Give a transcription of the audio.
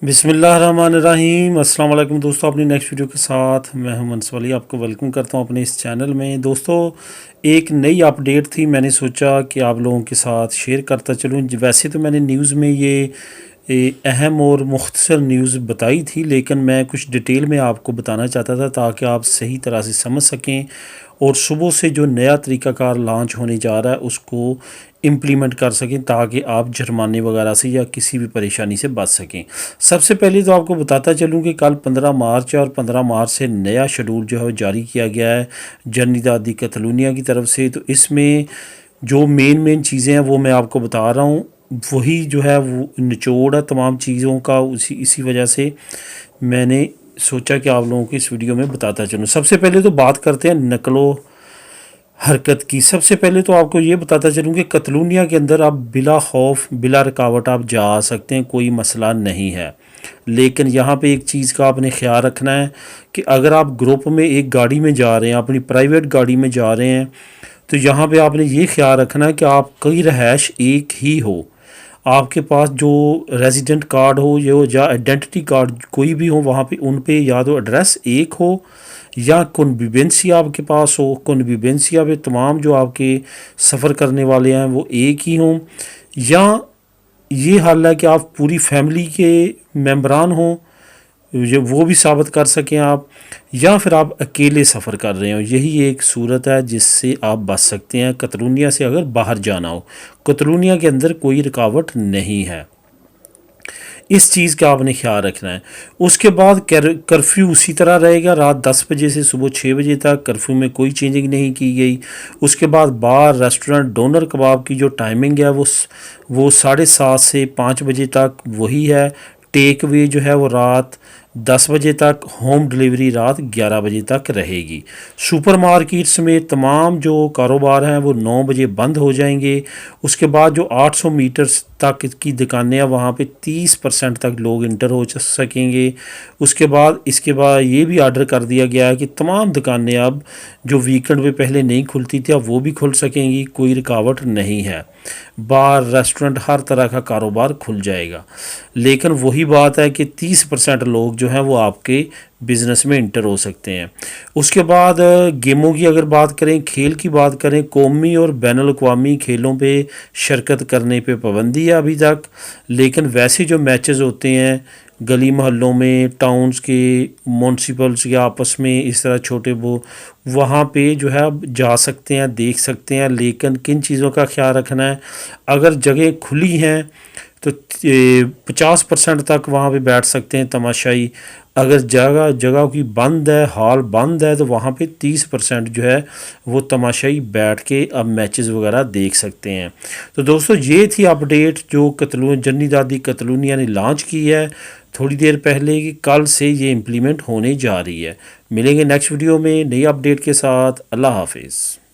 बिस्मिल्लाहिर्रहमानिर्रहीम। अस्सलाम वालेकुम दोस्तों, अपनी नेक्स्ट वीडियो के साथ मैं हूं मनसवली, आपको वेलकम करता हूं अपने इस चैनल में। दोस्तों, एक नई अपडेट थी, मैंने सोचा कि आप लोगों के साथ शेयर करता चलूं। वैसे तो मैंने न्यूज़ में ये अहम और मुख्तसर न्यूज़ बताई थी, लेकिन मैं कुछ डिटेल में आपको बताना चाहता था ताकि आप सही तरह से समझ सकें और सुबह से जो नया तरीक़ाकार लॉन्च होने जा रहा है उसको इम्प्लीमेंट कर सकें, ताकि आप जुर्माने वगैरह से या किसी भी परेशानी से बच सकें। सबसे पहले तो आपको बताता चलूँ कि कल 15 मार्च है और 15 मार्च से नया शेड्यूल जो है वो जारी किया गया है जननिदादी कतलूनिया की तरफ से। तो इसमें जो मेन चीज़ें हैं वो मैं आपको बता रहा हूँ, वही जो है वो निचोड़ है तमाम चीज़ों का। इसी वजह से मैंने सोचा कि आप लोगों को इस वीडियो में बताता चलूँ। सबसे पहले तो बात करते हैं नकलो हरकत की। सबसे पहले तो आपको ये बताता चलूँ कि कतलूनिया के अंदर आप बिला खौफ बिला रुकावट आप जा आ सकते हैं, कोई मसला नहीं है। लेकिन यहाँ पे एक चीज़ का आपने ख्याल रखना है कि अगर आप ग्रुप में एक गाड़ी में जा रहे हैं, अपनी प्राइवेट गाड़ी में जा रहे हैं, तो यहाँ पे आपने ये ख्याल रखना है कि आपकी रहायश एक ही हो। आपके पास जो रेजिडेंट कार्ड हो या आइडेंटिटी कार्ड कोई भी हो, वहाँ पे उन पे या तो एड्रेस एक हो या कन्वीवेंसी आपके पास हो। कन्वीवेंसिया पे तमाम जो आपके सफ़र करने वाले हैं वो एक ही हों, या ये हाल है कि आप पूरी फैमिली के मेंबरान हों, ये वो भी साबित कर सकें आप, या फिर आप अकेले सफ़र कर रहे हो। यही एक सूरत है जिससे आप बच सकते हैं कतलूनिया से अगर बाहर जाना हो। कतलूनिया के अंदर कोई रुकावट नहीं है, इस चीज़ का आपने ख्याल रखना है। उसके बाद कर्फ्यू उसी तरह रहेगा, रात 10 बजे से सुबह 6 बजे तक कर्फ्यू में कोई चेंजिंग नहीं की गई। उसके बाद बार रेस्टोरेंट डोनर कबाब की जो टाइमिंग है वो 7:30 से 5 बजे तक वही है। टेक वे जो है वो रात 10 बजे तक, होम डिलीवरी रात 11 बजे तक रहेगी। सुपरमार्केट्स में तमाम जो कारोबार हैं वो 9 बजे बंद हो जाएंगे। उसके बाद जो 800 मीटर्स तक की दुकानें हैं वहाँ पे 30% तक लोग इंटर हो सकेंगे। इसके बाद ये भी आर्डर कर दिया गया है कि तमाम दुकानें अब जो वीकेंड पे पहले नहीं खुलती थी अब वो भी खुल सकेंगी, कोई रुकावट नहीं है। बार रेस्टोरेंट हर तरह का कारोबार खुल जाएगा। लेकिन वही बात है कि 30% लोग जो हैं वो आपके बिज़नेस में इंटर हो सकते हैं। उसके बाद गेमों की अगर बात करें, खेल की बात करें, कौमी और बैनुल-अक़वामी खेलों पे शिरकत करने पे पाबंदी है अभी तक। लेकिन वैसे जो मैचेस होते हैं गली मोहल्लों में, टाउन्स के म्यूनसिपल्स के आपस में, इस तरह छोटे वो वहाँ पे जो है आप जा सकते हैं, देख सकते हैं। लेकिन किन चीज़ों का ख्याल रखना है, अगर जगह खुली हैं तो 50% तक वहाँ पे बैठ सकते हैं तमाशाई। अगर जगह की बंद है, हॉल बंद है, तो वहाँ पे 30% जो है वो तमाशाई बैठ के अब मैचेस वगैरह देख सकते हैं। तो दोस्तों, ये थी अपडेट जो जननिदादी कतलूनिया ने लॉन्च की है थोड़ी देर पहले, कि कल से ये इम्प्लीमेंट होने जा रही है। मिलेंगे नेक्स्ट वीडियो में नई अपडेट के साथ। अल्लाह हाफिज़।